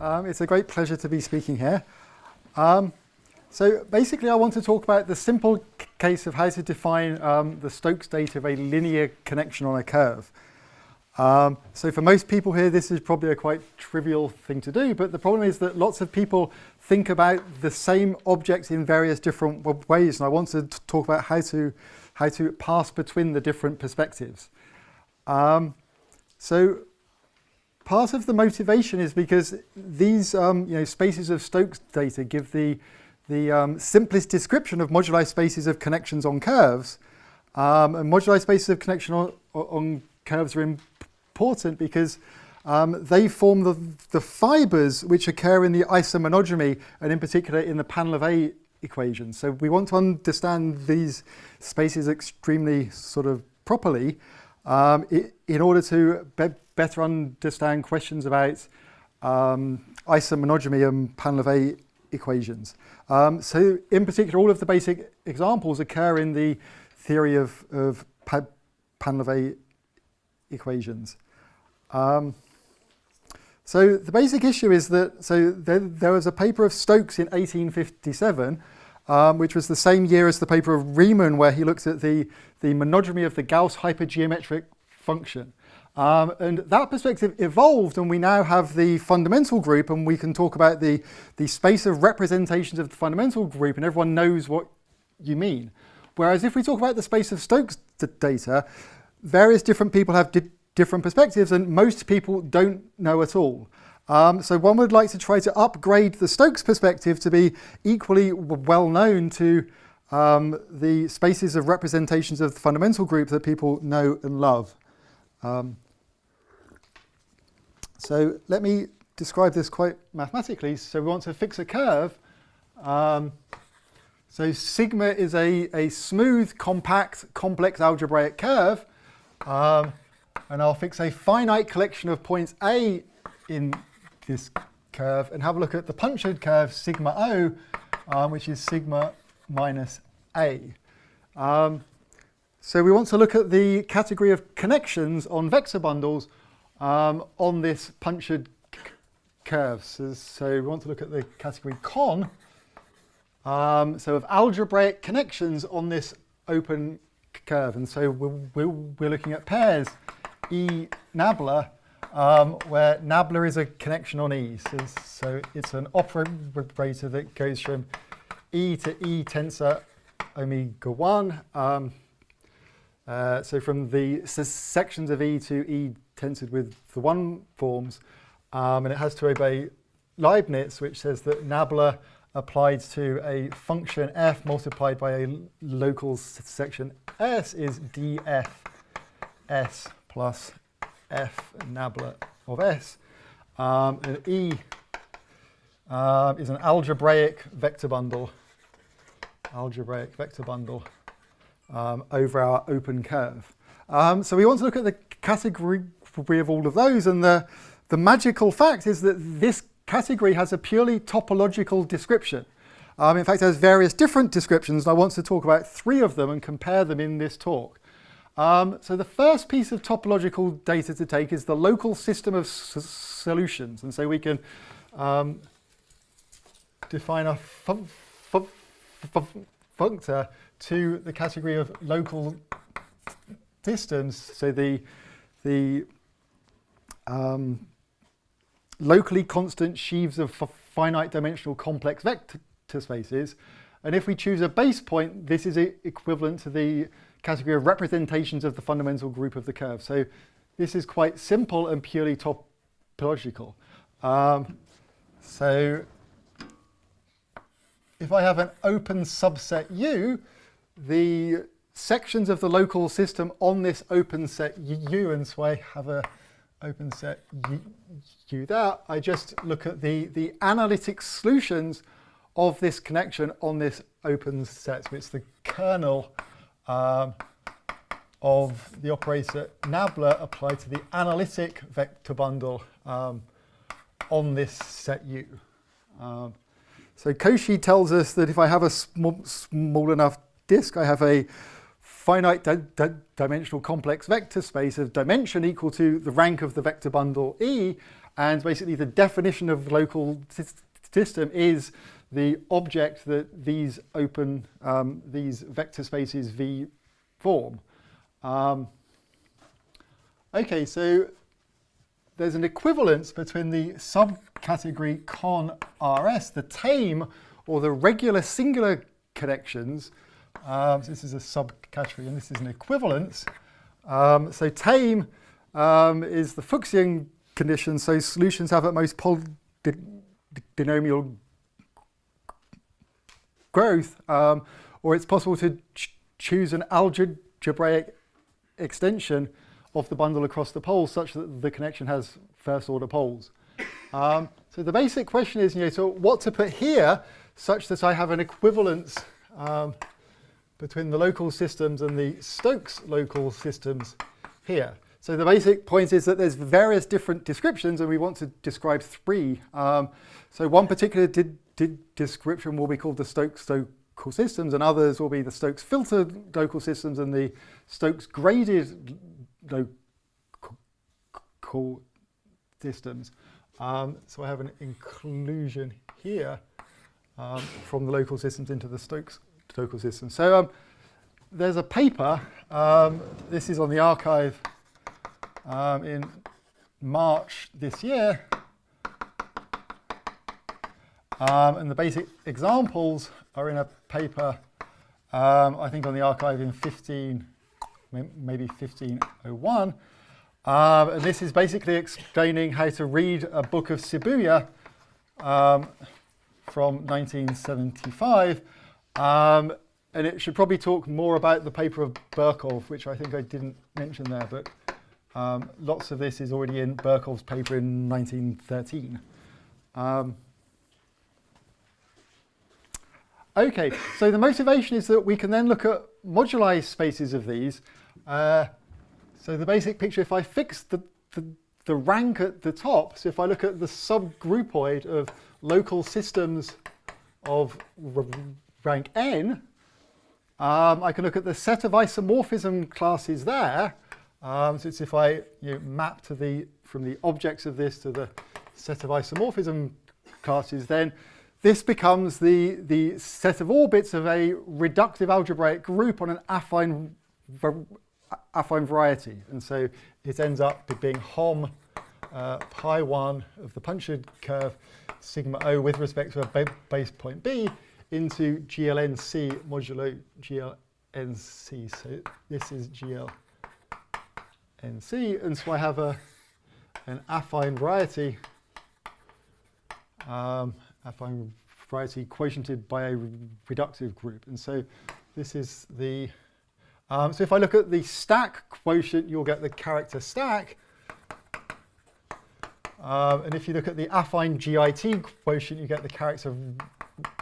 It's a great pleasure to be speaking here. So basically I want to talk about the simple case of how to define the Stokes data of a linear connection on a curve. So for most people here this is probably a quite trivial thing to do, but the problem is that lots of people think about the same objects in various different ways, and I want to talk about how to pass between the different perspectives. So part of the motivation is because these spaces of Stokes data give the simplest description of moduli spaces of connections on curves. And moduli spaces of connection on curves are important because they form the fibers which occur in the isomonogamy, and in particular in the panel of A equation. So we want to understand these spaces extremely sort of properly in order to better understand questions about isomonogamy and panel of A equations. So in particular, all of the basic examples occur in the theory of panel of A equations. So the basic issue is that there was a paper of Stokes in 1857, which was the same year as the paper of Riemann, where he looked at the monogamy of the Gauss hypergeometric function. And that perspective evolved, and we now have the fundamental group, and we can talk about the space of representations of the fundamental group, and everyone knows what you mean. Whereas if we talk about the space of Stokes data, various different people have different perspectives, and most people don't know at all. So one would like to try to upgrade the Stokes perspective to be equally well known to the spaces of representations of the fundamental group that people know and love. So let me describe this quite mathematically. So we want to fix a curve. So sigma is a smooth, compact, complex algebraic curve. And I'll fix a finite collection of points A in this curve and have a look at the punctured curve sigma O, which is sigma minus A. So we want to look at the category of connections on vector bundles on this punctured curve. So we want to look at the category con, so of algebraic connections on this open curve. And so we're looking at pairs E nabla, where nabla is a connection on E. So it's an operator that goes from E to E tensor omega 1. So from the sections of E to E tensored with the 1 forms, and it has to obey Leibniz, which says that nabla applied to a function f multiplied by a local section S is df s plus f nabla of s. And E is an algebraic vector bundle over our open curve. So we want to look at the category of all of those, and the magical fact is that this category has a purely topological description. In fact, it has various different descriptions, and I want to talk about 3 of them and compare them in this talk. So the first piece of topological data to take is the local system of solutions, and so we can define a functor to the category of local systems. So the locally constant sheaves of finite dimensional complex vector spaces, and if we choose a base point, this is equivalent to the category of representations of the fundamental group of the curve. So this is quite simple and purely topological. So if I have an open subset U, the sections of the local system on this open set U, and so I have a open set U there, I just look at the analytic solutions of this connection on this open set. So it's the kernel of the operator nabla applied to the analytic vector bundle on this set U. So Cauchy tells us that if I have a small enough disk, I have a finite dimensional complex vector space of dimension equal to the rank of the vector bundle E, And basically the definition of local system is the object that these open, these vector spaces V form. Okay, so there's an equivalence between the subcategory con RS, the tame or the regular singular connections. So this is a subcategory and this is an equivalence. So tame is the Fuchsian condition, so solutions have at most polynomial growth, or it's possible to choose an algebraic extension of the bundle across the poles such that the connection has first order poles. So the basic question is, so what to put here such that I have an equivalence between the local systems and the Stokes local systems here. So the basic point is that there's various different descriptions and we want to describe three. So one particular description will be called the Stokes local systems, and others will be the Stokes filtered local systems and the Stokes graded local systems. So I have an inclusion here from the local systems into the Stokes local systems. So there's a paper, this is on the archive in March this year, and the basic examples are in a paper, I think on the archive in maybe 1501. And this is basically explaining how to read a book of Shibuya from 1975. And it should probably talk more about the paper of Birkhoff, which I think I didn't mention there, but lots of this is already in Birkhoff's paper in 1913. Okay, so the motivation is that we can then look at moduli spaces of these. So the basic picture, if I fix the rank at the top, so if I look at the subgroupoid of local systems of rank n, I can look at the set of isomorphism classes there. So it's if I map to from the objects of this to the set of isomorphism classes, then this becomes the set of orbits of a reductive algebraic group on an affine variety. And so it ends up being Hom pi1 of the punctured curve sigma O with respect to a base point B into GLNC modulo GLNC. So this is GLNC, and so I have an affine variety, quotiented by a reductive group. And so this is the, so if I look at the stack quotient, you'll get the character stack. And if you look at the affine GIT quotient, you get the character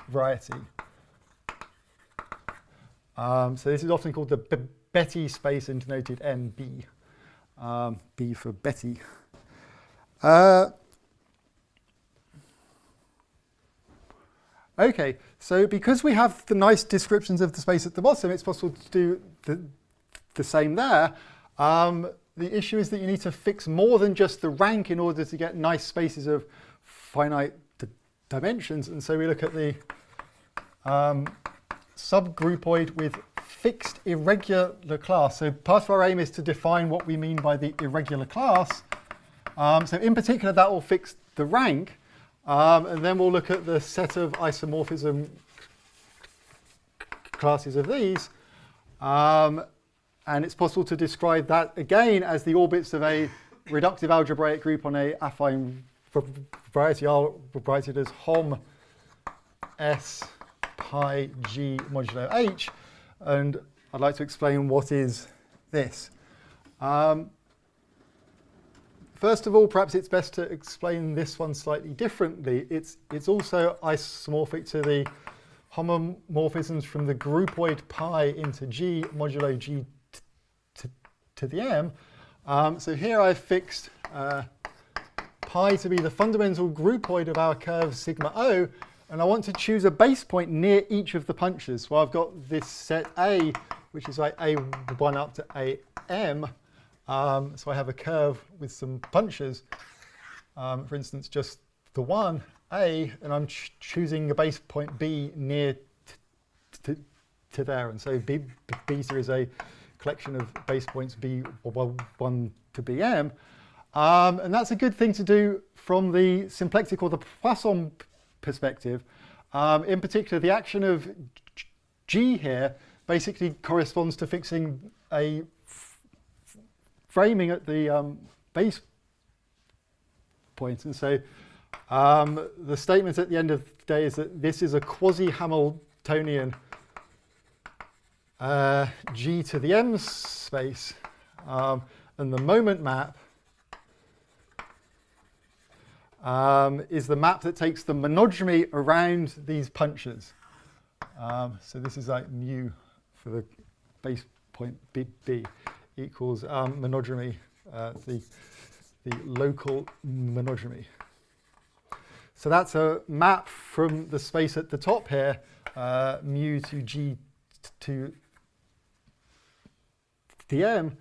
variety. So this is often called the Betty space and denoted MB. B for Betty. Okay, so because we have the nice descriptions of the space at the bottom, it's possible to do the same there. The issue is that you need to fix more than just the rank in order to get nice spaces of finite dimensions. And so we look at the subgroupoid with fixed irregular class. So part of our aim is to define what we mean by the irregular class. So in particular, that will fix the rank. And then we'll look at the set of isomorphism classes of these. And it's possible to describe that again as the orbits of a reductive algebraic group on a affine variety. I'll write it as Hom S pi G modulo H. And I'd like to explain what is this. First of all, perhaps it's best to explain this one slightly differently. It's also isomorphic to the homomorphisms from the groupoid pi into G modulo G to the M. So here I've fixed pi to be the fundamental groupoid of our curve sigma O, and I want to choose a base point near each of the punches. Well, I've got this set A, which is like A1 up to AM. So I have a curve with some punches. for instance, just the one, A, and I'm choosing a base point B near to there. And so beta is a collection of base points B1 to Bm. And that's a good thing to do from the symplectic or the Poisson perspective. In particular, the action of G here basically corresponds to fixing a framing at the base point. And so the statement at the end of the day is that this is a quasi-Hamiltonian G to the M space, and the moment map is the map that takes the monodromy around these punches. So this is like mu for the base point B equals monodromy, the local monodromy. So that's a map from the space at the top here, mu to G to dm.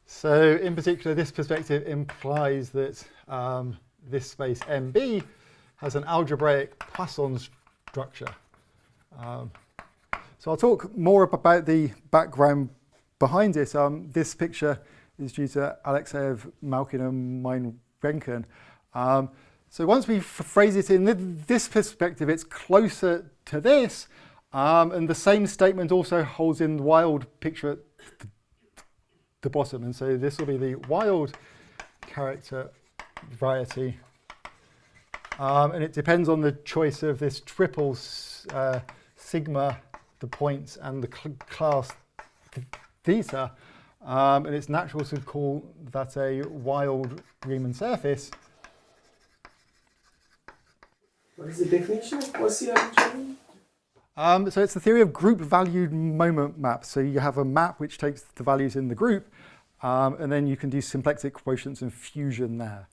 So in particular, this perspective implies that this space MB has an algebraic Poisson structure. So I'll talk more about the background behind it. This picture is due to Alexeyev, Malkin, and Mine-Renken. So once we phrase it in this perspective, it's closer to this. And the same statement also holds in the wild picture at the bottom. And so this will be the wild character variety. And it depends on the choice of this triple sigma, the points, and the class theta. And it's natural to call that a wild Riemann surface. What is the definition of quasi-Hamiltonian? So it's the theory of group-valued moment maps. So you have a map which takes the values in the group, and then you can do symplectic quotients and fusion there.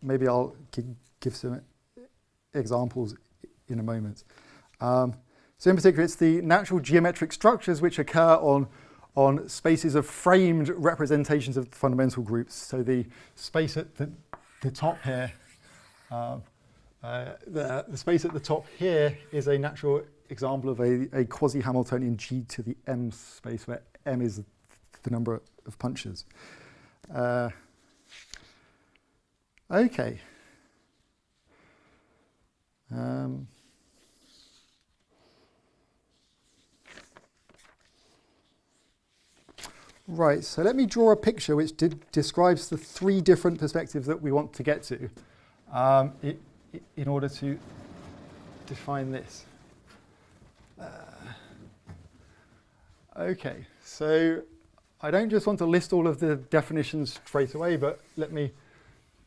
Maybe I'll give some examples in a moment. So in particular, it's the natural geometric structures which occur on spaces of framed representations of the fundamental groups. So the space at the top here, the space at the top here is a natural example of a quasi-Hamiltonian G to the M space, where M is the number of punches. Okay. Right, so let me draw a picture which describes the three different perspectives that we want to get to in order to define this. Okay, so I don't just want to list all of the definitions straight away, but let me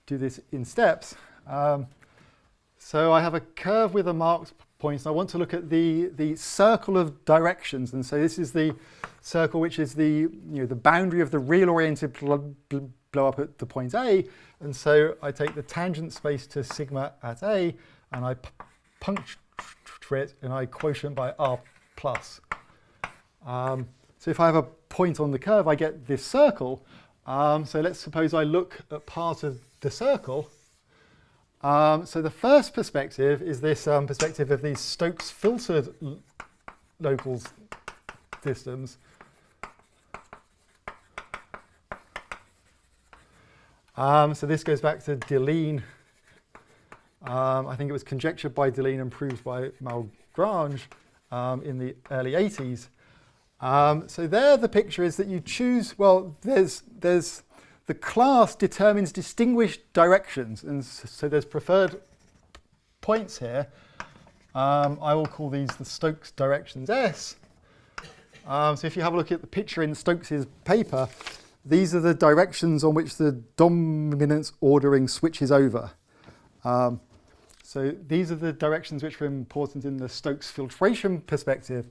do this in steps. So I have a curve with a marked point, and I want to look at the circle of directions. And so this is the circle which is the boundary of the real-oriented blow up at the point A. And so I take the tangent space to sigma at A, and I puncture it, and I quotient by R plus. So if I have a point on the curve, I get this circle. So let's suppose I look at part of the circle. So the first perspective is this perspective of these Stokes filtered local systems. So this goes back to Deline. I think it was conjectured by Deline and proved by Malgrange in the early 80s. So there the picture is that you choose, well, there's the class determines distinguished directions, and so there's preferred points here. I will call these the Stokes directions S. So if you have a look at the picture in Stokes's paper, these are the directions on which the dominance ordering switches over. So these are the directions which were important in the Stokes filtration perspective.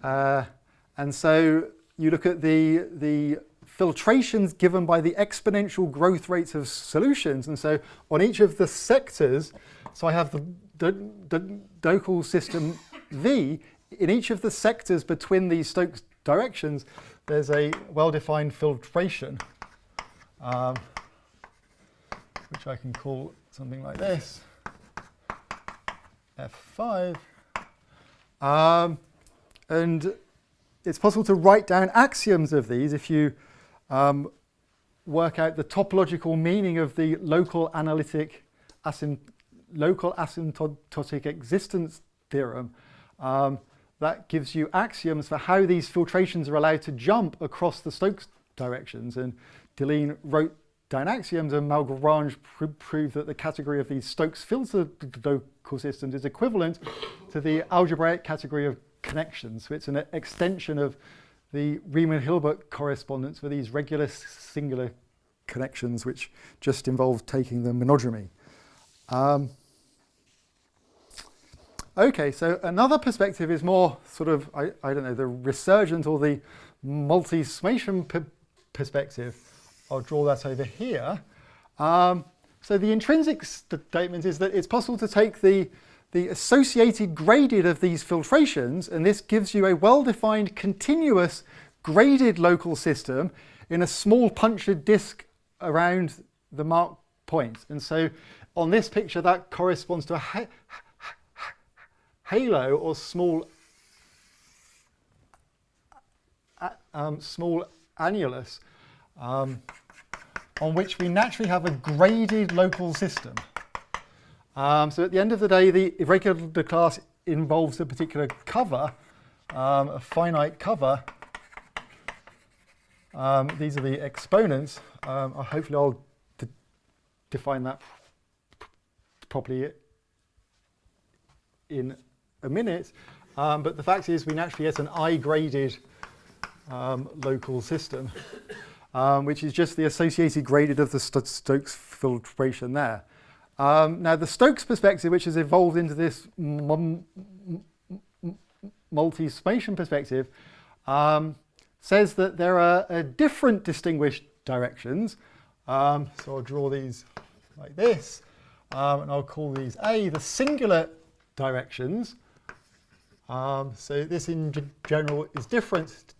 And so you look at the filtrations given by the exponential growth rates of solutions. And so on each of the sectors, so I have the local system V. In each of the sectors between these Stokes directions, there's a well-defined filtration. which I can call something like this, F5. And it's possible to write down axioms of these if you work out the topological meaning of the local asymptotic existence theorem. That gives you axioms for how these filtrations are allowed to jump across the Stokes directions. And Deligne wrote down axioms, and Malgrange proved that the category of these Stokes filter local systems is equivalent to the algebraic category of connections. So it's an extension of the Riemann-Hilbert correspondence for these regular singular connections, which just involve taking the monodromy. Okay, so another perspective is more sort of, I don't know, the resurgent or the multi-summation perspective. I'll draw that over here. So the intrinsic statement is that it's possible to take the associated gradient of these filtrations, and this gives you a well-defined continuous graded local system in a small punctured disk around the marked points. And so on this picture, that corresponds to a halo or small annulus on which we naturally have a graded local system. So at the end of the day, the irregular class involves a particular cover, a finite cover. These are the exponents. Hopefully I'll define that properly in a minute. But the fact is we naturally get an I-graded local system, which is just the associated gradient of the Stokes filtration there. Now the Stokes perspective, which has evolved into this multi-summation perspective, says that there are different distinguished directions. So I'll draw these like this, and I'll call these A, the singular directions. So this in general is different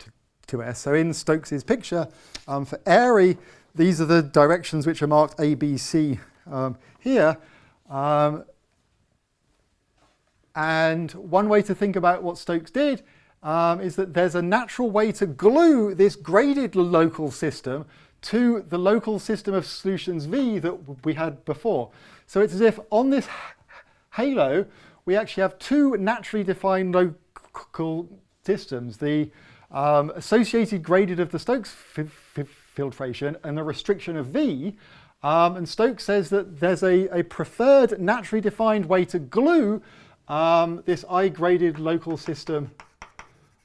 to S. So in Stokes's picture, for airy, these are the directions which are marked A, B, C here. And one way to think about what Stokes did is that there's a natural way to glue this graded local system to the local system of solutions V that we had before. So it's as if on this halo, we actually have two naturally defined local systems, the associated gradient of the Stokes filtration and the restriction of V. And Stokes says that there's a preferred naturally defined way to glue this I-graded local system,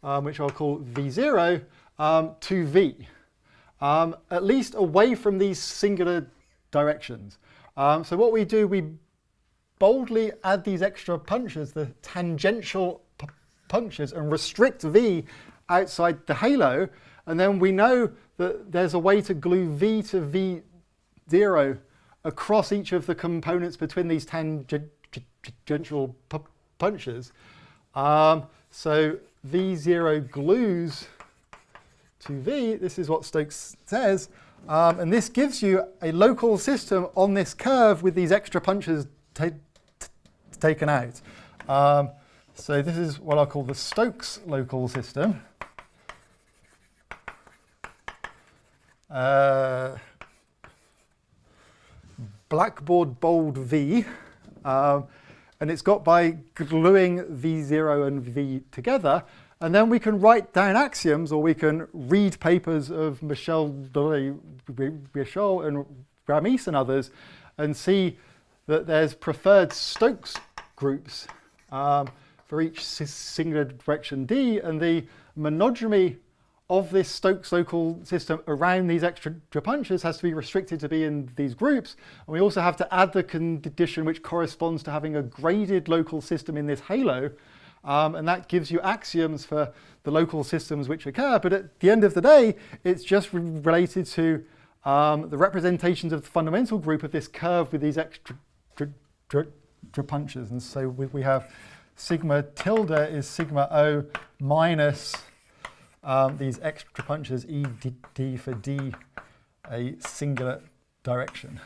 which I'll call V0, to V, at least away from these singular directions. So what we do, we boldly add these extra punctures, the tangential punctures, and restrict V outside the halo. And then we know that there's a way to glue V to V0 across each of the components between these tangential punctures. So V0 glues to V. This is what Stokes says. And this gives you a local system on this curve with these extra punctures taken out. So this is what I call the Stokes local system. Blackboard bold V, and it's got by gluing V0 and V together, and then we can write down axioms, or we can read papers of Michel Richoul and Ramis and others, and see that there's preferred Stokes groups for each singular direction D, and the monodromy of this Stokes local system around these extra punctures has to be restricted to be in these groups. And we also have to add the condition which corresponds to having a graded local system in this halo. And that gives you axioms for the local systems which occur. But at the end of the day, it's just related to the representations of the fundamental group of this curve with these extra punctures. And so we have sigma tilde is sigma O minus these extra punctures E, D for D, a singular direction.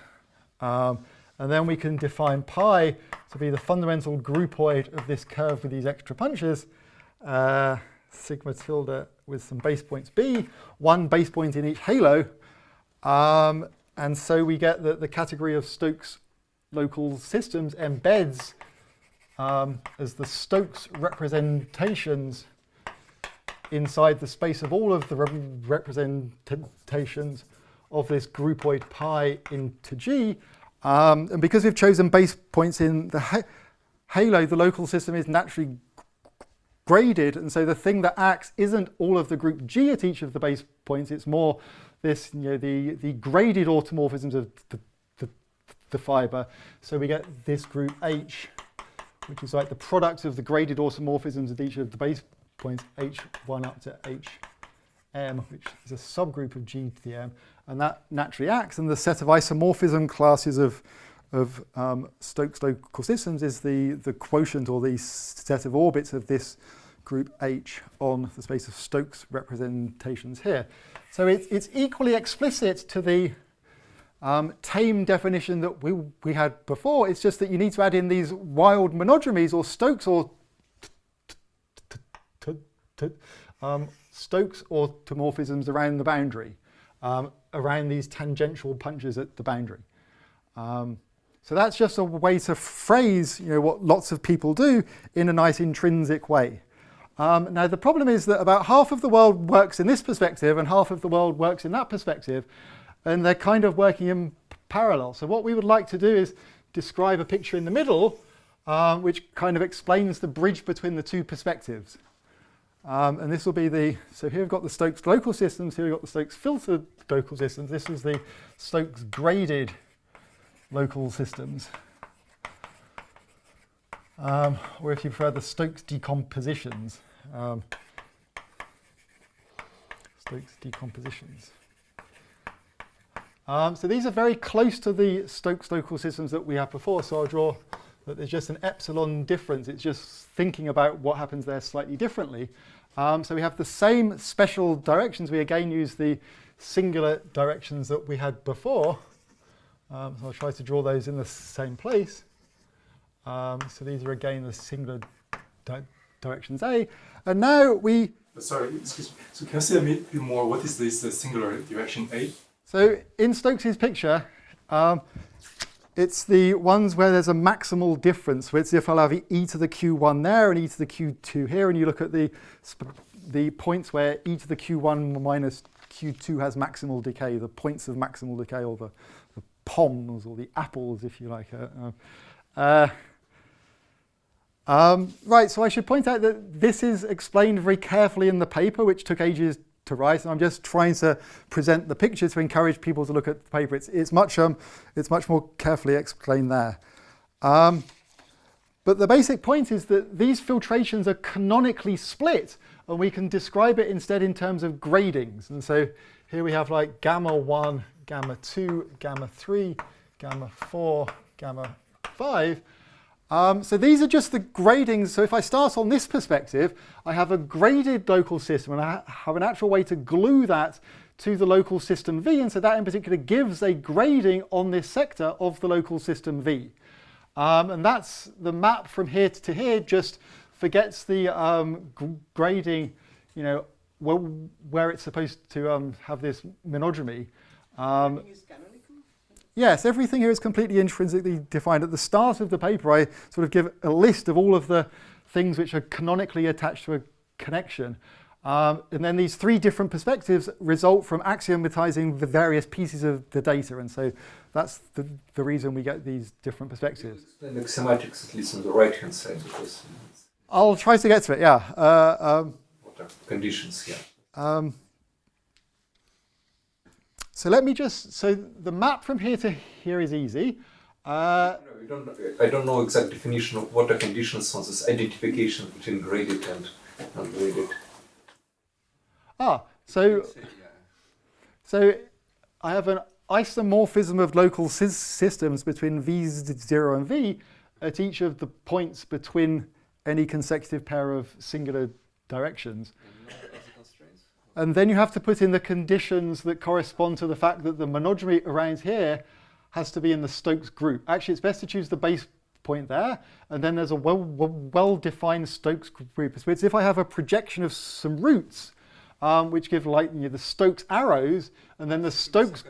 And then we can define pi to be the fundamental groupoid of this curve with these extra punches, sigma tilde with some base points b, one base point in each halo. And so we get that the category of Stokes local systems embeds as the Stokes representations inside the space of all of the representations of this groupoid pi into G. And because we've chosen base points in the halo, the local system is naturally graded. And so the thing that acts isn't all of the group G at each of the base points. It's more this, the graded automorphisms of the fiber. So we get this group H, which is like the product of the graded automorphisms at each of the base points, H1 up to Hm, which is a subgroup of G to the M. And that naturally acts, and the set of isomorphism classes of Stokes local systems is the quotient or the set of orbits of this group H on the space of Stokes representations here. So it's equally explicit to the tame definition that we had before. It's just that you need to add in these wild monodromies or Stokes or Stokes automorphisms around the boundary, around these tangential punches at the boundary. So that's just a way to phrase, what lots of people do in a nice intrinsic way. Now the problem is that about half of the world works in this perspective and half of the world works in that perspective, and they're kind of working in parallel. So what we would like to do is describe a picture in the middle, which kind of explains the bridge between the two perspectives. And this will be so here we've got the Stokes local systems, here we've got the Stokes filtered local systems. This is the Stokes graded local systems. Or if you prefer, the Stokes decompositions. Stokes decompositions. So these are very close to the Stokes local systems that we had before. So I'll draw that there's just an epsilon difference. It's just thinking about what happens there slightly differently. So we have the same special directions. We again use the singular directions that we had before. So I'll try to draw those in the same place. So these are again the singular directions A. And now we... Sorry, excuse me. So can you say a bit more, what is this singular direction A? So in Stokes' picture, it's the ones where there's a maximal difference. So it's if I'll have e to the q1 there and e to the q2 here, and you look at the points where e to the q1 minus q2 has maximal decay, the points of maximal decay, or the poms, or the apples, if you like. Right, so I should point out that this is explained very carefully in the paper, which took ages to write, and I'm just trying to present the picture to encourage people to look at the paper. It's much more carefully explained there. But the basic point is that these filtrations are canonically split, and we can describe it instead in terms of gradings. And so here we have like gamma 1, gamma 2, gamma 3, gamma 4, gamma 5. So these are just the gradings. So if I start on this perspective, I have a graded local system, and I have an actual way to glue that to the local system V. And so that in particular gives a grading on this sector of the local system V. And that's the map from here to here, just forgets the grading, where it's supposed to have this monodromy. Yes, everything here is completely intrinsically defined. At the start of the paper, I sort of give a list of all of the things which are canonically attached to a connection. And then these three different perspectives result from axiomatizing the various pieces of the data. And so that's the reason we get these different perspectives. Explain the axiomatics, at least on the right-hand side, because I'll try to get to it, yeah. what are conditions here? So let me so the map from here to here is easy. I don't know exact definition of what are conditions on this identification between graded and ungraded. So I have an isomorphism of local systems between V0 and V at each of the points between any consecutive pair of singular directions. And then you have to put in the conditions that correspond to the fact that the monodromy around here has to be in the Stokes group. Actually, it's best to choose the base point there, and then there's a well-defined Stokes group. So it's if I have a projection of some roots, which give the Stokes arrows, and then the Stokes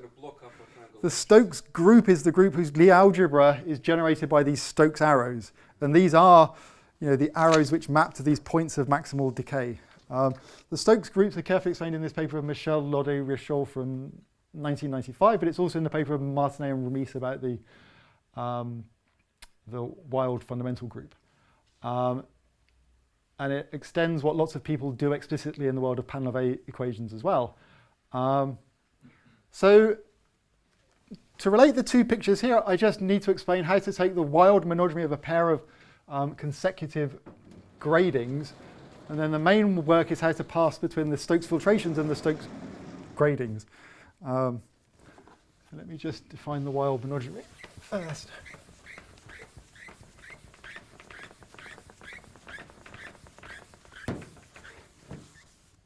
group is the group whose Lie algebra is generated by these Stokes arrows, and these are, the arrows which map to these points of maximal decay. The Stokes groups are carefully explained in this paper of Michel Laudet-Richoul from 1995, but it's also in the paper of Martinet and Remis about the wild fundamental group. And it extends what lots of people do explicitly in the world of Painlevé equations as well. So to relate the two pictures here, I just need to explain how to take the wild monodromy of a pair of consecutive gradings, and then the main work is how to pass between the Stokes filtrations and the Stokes gradings. So let me just define the wild monodromy first.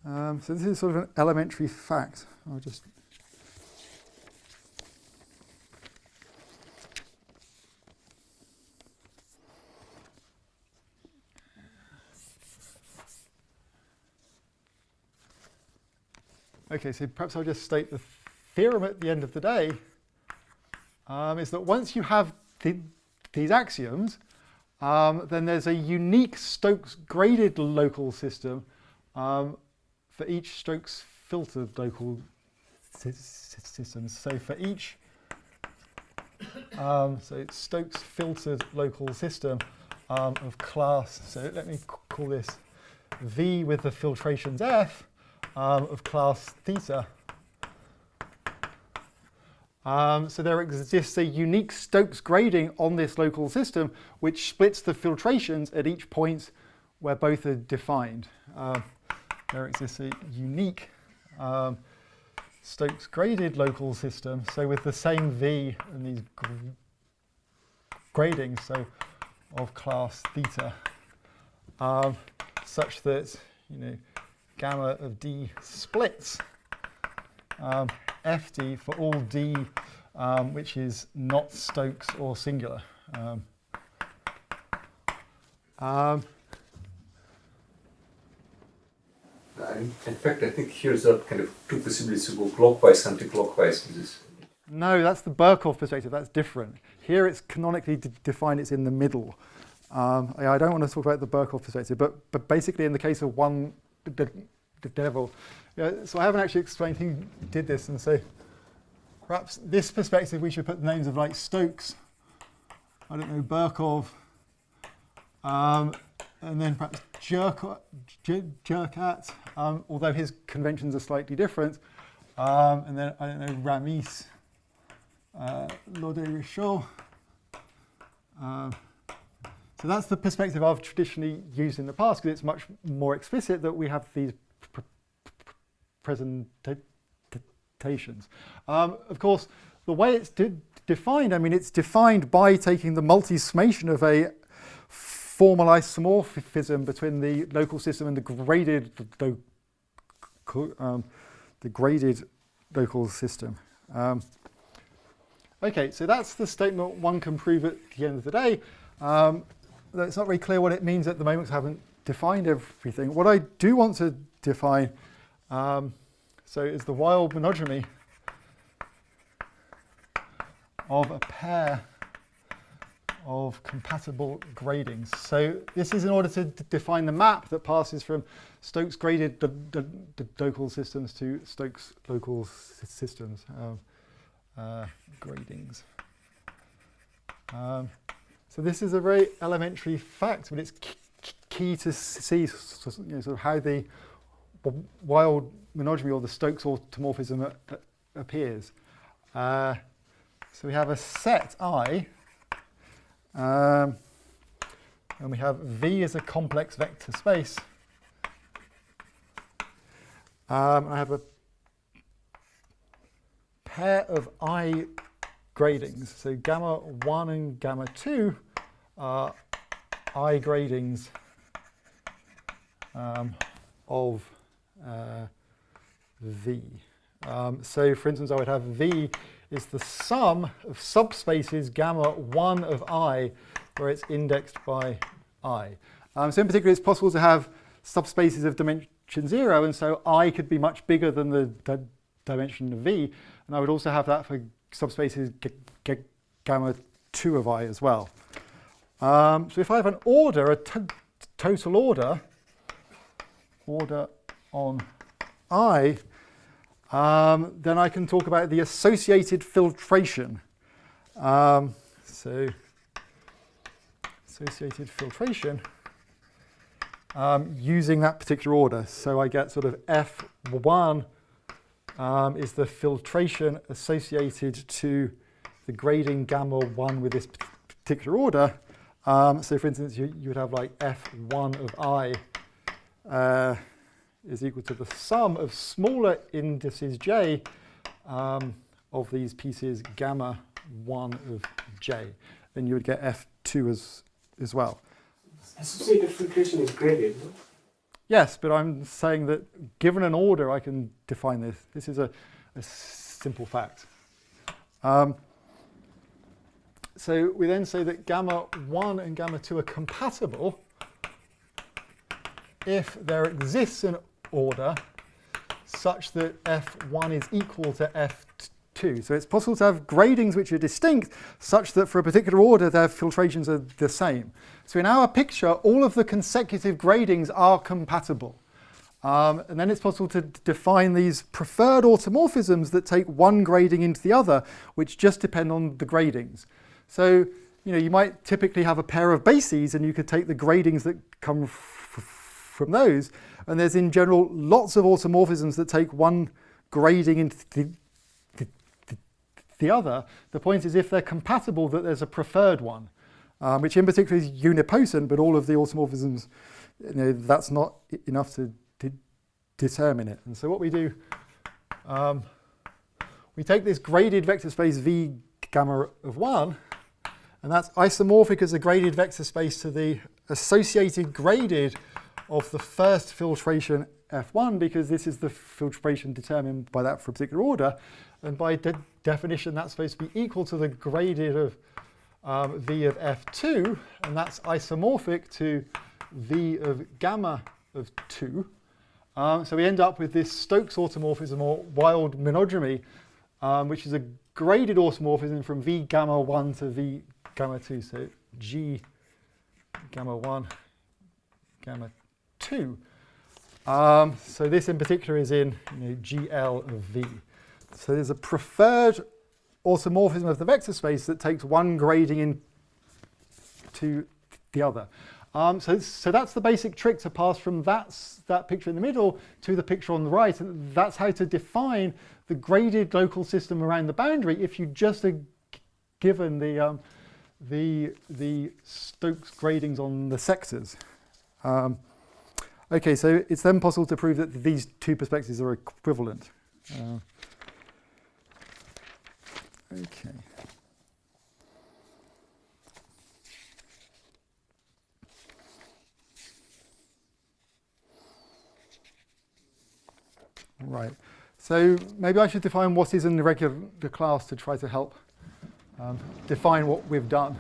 So this is sort of an elementary fact. I'll just okay, so perhaps I'll just state the theorem at the end of the day is that once you have these axioms, then there's a unique Stokes graded local system for each Stokes filtered local system. So for each so it's Stokes filtered local system of class, so let me call this V with the filtrations F of class theta. So there exists a unique Stokes grading on this local system which splits the filtrations at each point where both are defined. There exists a unique Stokes graded local system, so with the same V and these gradings, so of class theta, such that gamma of D splits FD for all D which is not Stokes or singular. In fact, I think here's a kind of two possibilities to go clockwise, anti-clockwise. No, that's the Birkhoff perspective. That's different. Here it's canonically defined. It's in the middle. I don't want to talk about the Birkhoff perspective, but basically in the case of one devil, so I haven't actually explained who did this, and so perhaps this perspective we should put the names of like Stokes, I don't know, Birkhoff, and then perhaps Jerkat, although his conventions are slightly different, and then I don't know, Ramis, Laudet-Richoul. So that's the perspective I've traditionally used in the past, because it's much more explicit that we have these presentations. Of course, the way it's defined, it's defined by taking the multi-summation of a formal isomorphism between the local system and the graded local system. Okay, so that's the statement one can prove at the end of the day. It's not very clear what it means at the moment, because I haven't defined everything. What I do want to define so is the wild monodromy of a pair of compatible gradings. So this is in order to define the map that passes from Stokes graded local systems to Stokes local systems gradings. So this is a very elementary fact, but it's key to see sort of how the wild monodromy or the Stokes automorphism appears. So we have a set I, and we have V as a complex vector space. I have a pair of I gradings. So gamma 1 and gamma 2 are I gradings of V. So for instance, I would have V is the sum of subspaces gamma 1 of I, where it's indexed by I. So in particular, it's possible to have subspaces of dimension 0, and so I could be much bigger than the dimension of V, and I would also have that for subspaces gamma 2 of I as well. So if I have an order, a total order on I, then I can talk about the associated filtration. So associated filtration using that particular order. So I get sort of F1 is the filtration associated to the grading gamma 1 with this particular order. So for instance, you would have like F1 of I is equal to the sum of smaller indices j of these pieces gamma 1 of j. Then you would get F2 as well. Associated filtration is graded, no? Yes, but I'm saying that given an order, I can define this. This is a simple fact. So we then say that gamma 1 and gamma 2 are compatible if there exists an order such that F1 is equal to F2. So it's possible to have gradings which are distinct such that for a particular order their filtrations are the same. So in our picture, all of the consecutive gradings are compatible. And then it's possible to define these preferred automorphisms that take one grading into the other, which just depend on the gradings. So you might typically have a pair of bases, and you could take the gradings that come from those. And there's in general lots of automorphisms that take one grading into the other. The point is if they're compatible that there's a preferred one, which in particular is unipotent, but all of the automorphisms, that's not enough to determine it. And so what we do, we take this graded vector space V gamma of 1, and that's isomorphic as a graded vector space to the associated graded of the first filtration F1, because this is the filtration determined by that for a particular order. And by definition, that's supposed to be equal to the graded of V of F2, and that's isomorphic to V of gamma of 2. So we end up with this Stokes automorphism, or wild monodromy, which is a graded automorphism from V gamma 1 to V gamma 2. So G gamma 1, gamma 2. So this in particular is in GL of V. So there's a preferred automorphism of the vector space that takes one grading into the other. So that's the basic trick to pass from that picture in the middle to the picture on the right. And that's how to define the graded local system around the boundary if you just are given the Stokes gradings on the sectors. Okay, so it's then possible to prove that these two perspectives are equivalent. Okay. Right. So maybe I should define what is an irregular class to try to help define what we've done.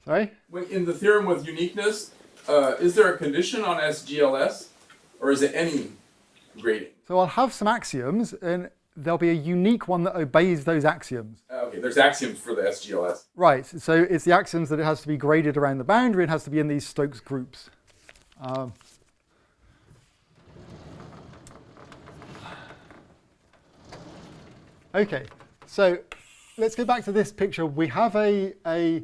Sorry? In the theorem with uniqueness, is there a condition on SGLS, or is it any grading? So I'll have some axioms, and there'll be a unique one that obeys those axioms. Okay, there's axioms for the SGLS. Right, so it's the axioms that it has to be graded around the boundary, it has to be in these Stokes groups. Okay, so let's go back to this picture. We have a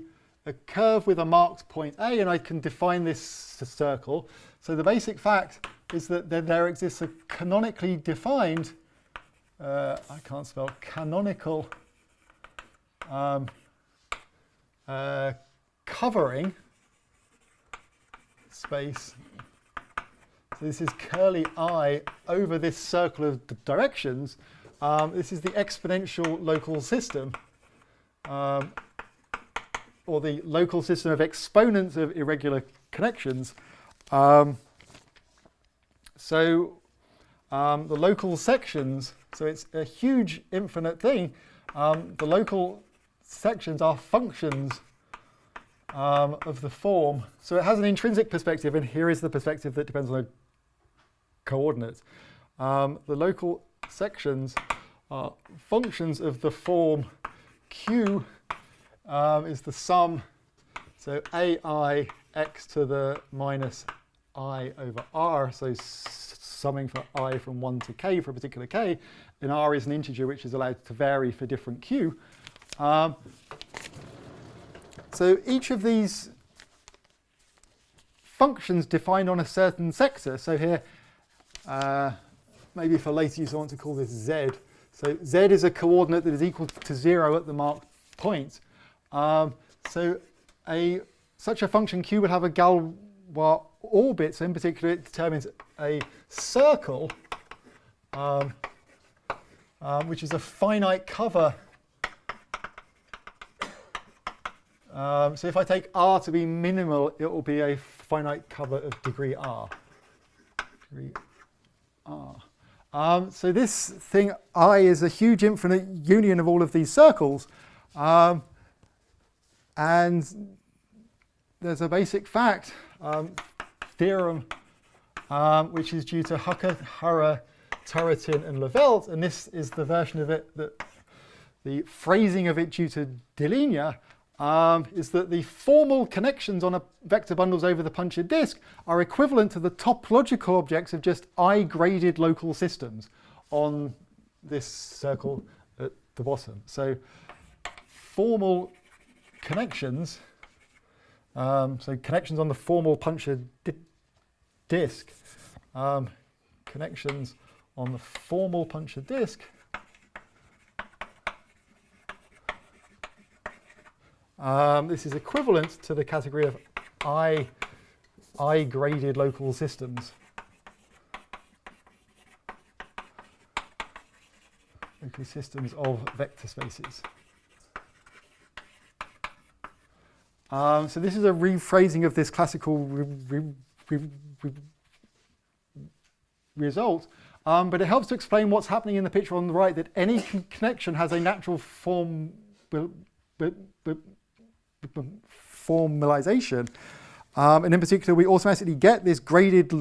curve with a marked point A, and I can define this circle. So the basic fact is that there exists a canonically defined, I can't spell, canonical covering space. So this is curly I over this circle of directions. This is the exponential local system, or the local system of exponents of irregular connections. So the local sections, so it's a huge infinite thing, the local sections are functions of the form. So it has an intrinsic perspective, and here is the perspective that depends on the coordinates. The local sections are functions of the form Q is the sum, so AI x to the minus I over R, so summing for I from 1 to k for a particular k, and R is an integer which is allowed to vary for different Q. So each of these functions defined on a certain sector, so here, maybe for later use I want to call this Z. So Z is a coordinate that is equal to 0 at the marked point. So such a function Q would have a Galois orbit, so in particular it determines a circle, which is a finite cover. So if I take R to be minimal, it will be a finite cover of degree R. So this thing I is a huge infinite union of all of these circles. And there's a basic fact, theorem, which is due to Hucker, Hurre, Turretin, and Levelt, and this is the version of it that the phrasing of it due to Deligne is that the formal connections on a vector bundles over the punctured disk are equivalent to the topological objects of just I-graded local systems on this circle at the bottom. So formal connections, so connections on the formal punctured disk, connections on the formal punctured disk this is equivalent to the category of I-graded local systems. Local systems of vector spaces. So this is a rephrasing of this classical result, but it helps to explain what's happening in the picture on the right, that any connection has a natural formalization, and in particular we automatically get this graded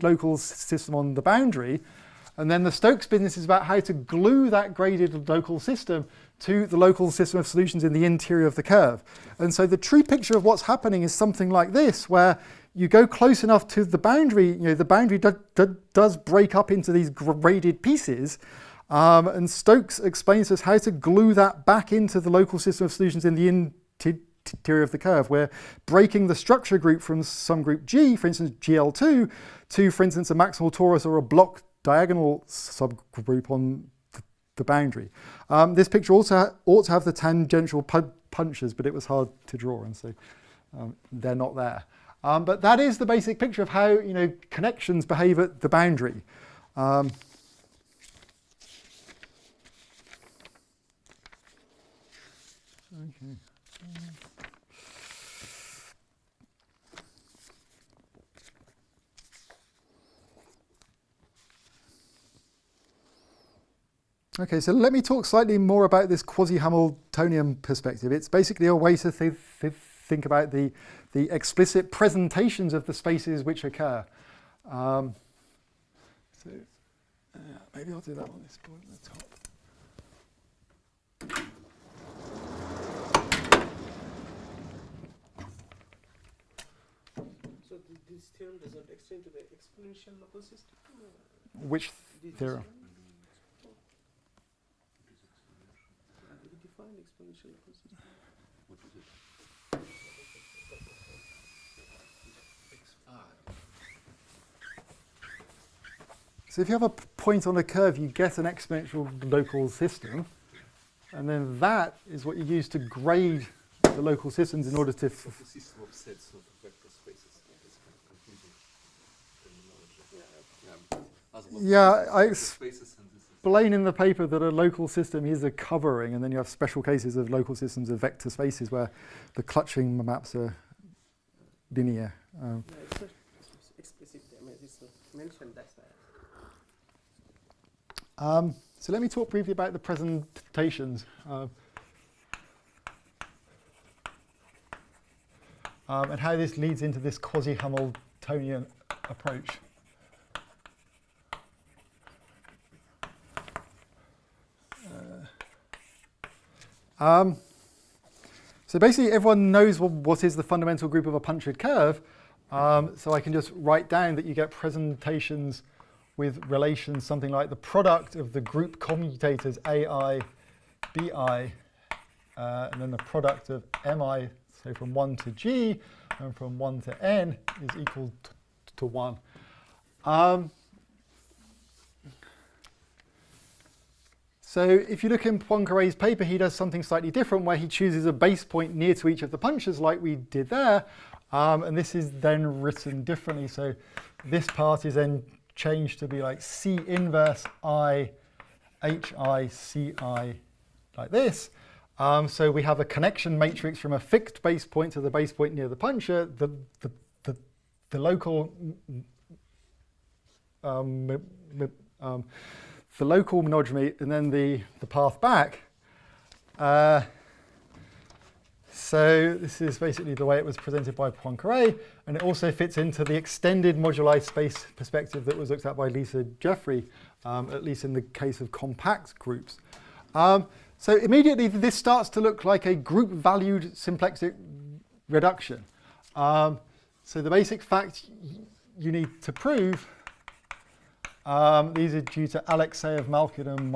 local system on the boundary, and then the Stokes business is about how to glue that graded local system to the local system of solutions in the interior of the curve. And so the true picture of what's happening is something like this, where you go close enough to the boundary, the boundary does break up into these graded pieces, and Stokes explains to us how to glue that back into the local system of solutions in the interior of the curve. We're breaking the structure group from some group G, for instance GL2, to, for instance, a maximal torus or a block diagonal subgroup on the boundary. This picture also ought to have the tangential punches, but it was hard to draw, and so they're not there. But that is the basic picture of how connections behave at the boundary. Okay. Okay, so let me talk slightly more about this quasi-Hamiltonian perspective. It's basically a way to think about the explicit presentations of the spaces which occur. Maybe I'll do that on this point at the top. So this theorem does not extend to the exponential local system? Which theorem? We define exponential local system. What is it? So if you have a point on a curve, you get an exponential local system, and then that is what you use to grade the local systems in order to... The system of sets of vector spaces. That's kind of confusing terminology. Yeah, I Spaces and this is explain in the paper that a local system is a covering, and then you have special cases of local systems of vector spaces where the clutching maps are linear. Yeah, it's not explicit. I mean, it's not mentioned that. So let me talk briefly about the presentations. And how this leads into this quasi-Hamiltonian approach. So basically everyone knows what is the fundamental group of a punctured curve. So I can just write down that you get presentations with relations something like the product of the group commutators AI, BI, and then the product of MI, so from 1 to G, and from 1 to N is equal to 1. So if you look in Poincaré's paper, he does something slightly different where he chooses a base point near to each of the punctures like we did there. And this is then written differently. So this part is then changed to be like C inverse I, HI, CI, like this. So we have a connection matrix from a fixed base point to the base point near the puncture. The local the local monogamy, and then the path back. So this is basically the way it was presented by Poincaré, and it also fits into the extended moduli space perspective that was looked at by Lisa Jeffrey, at least in the case of compact groups. So immediately this starts to look like a group-valued symplexic reduction. So the basic fact you need to prove, these are due to Alexeyev, Malkin, and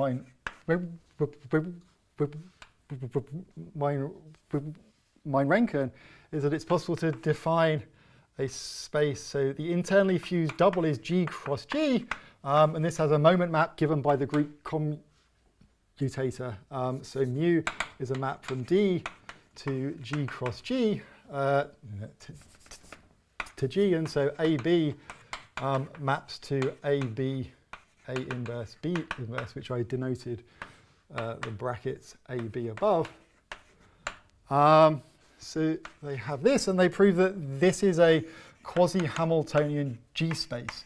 Mine-Renken, is that it's possible to define a space. So the internally fused double is G cross G, and this has a moment map given by the group commutator. So mu is a map from D to G cross G to G, and so AB maps to AB, A inverse, B inverse, which I denoted the brackets AB above. So they have this, and they prove that this is a quasi-Hamiltonian G space.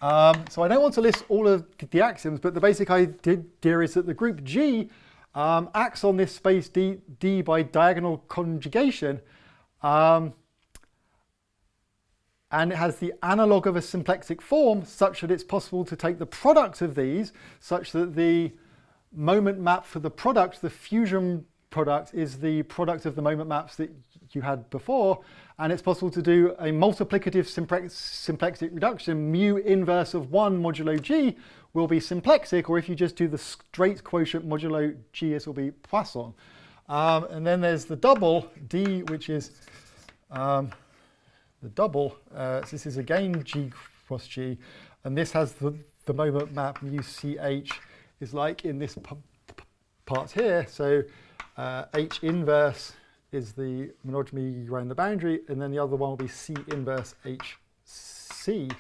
So I don't want to list all of the axioms, but the basic idea is that the group G acts on this space D by diagonal conjugation, and it has the analog of a symplexic form such that it's possible to take the product of these such that the moment map for the product, the fusion product, is the product of the moment maps that you had before, and it's possible to do a multiplicative symplexic reduction. Mu inverse of 1 modulo G will be symplexic, or if you just do the straight quotient modulo G, this will be Poisson. And then there's the double D, which is the double. So this is again G cross G, and this has the moment map mu CH is like in this part here. So H inverse is the monogamy around the boundary, and then the other one will be C inverse HC.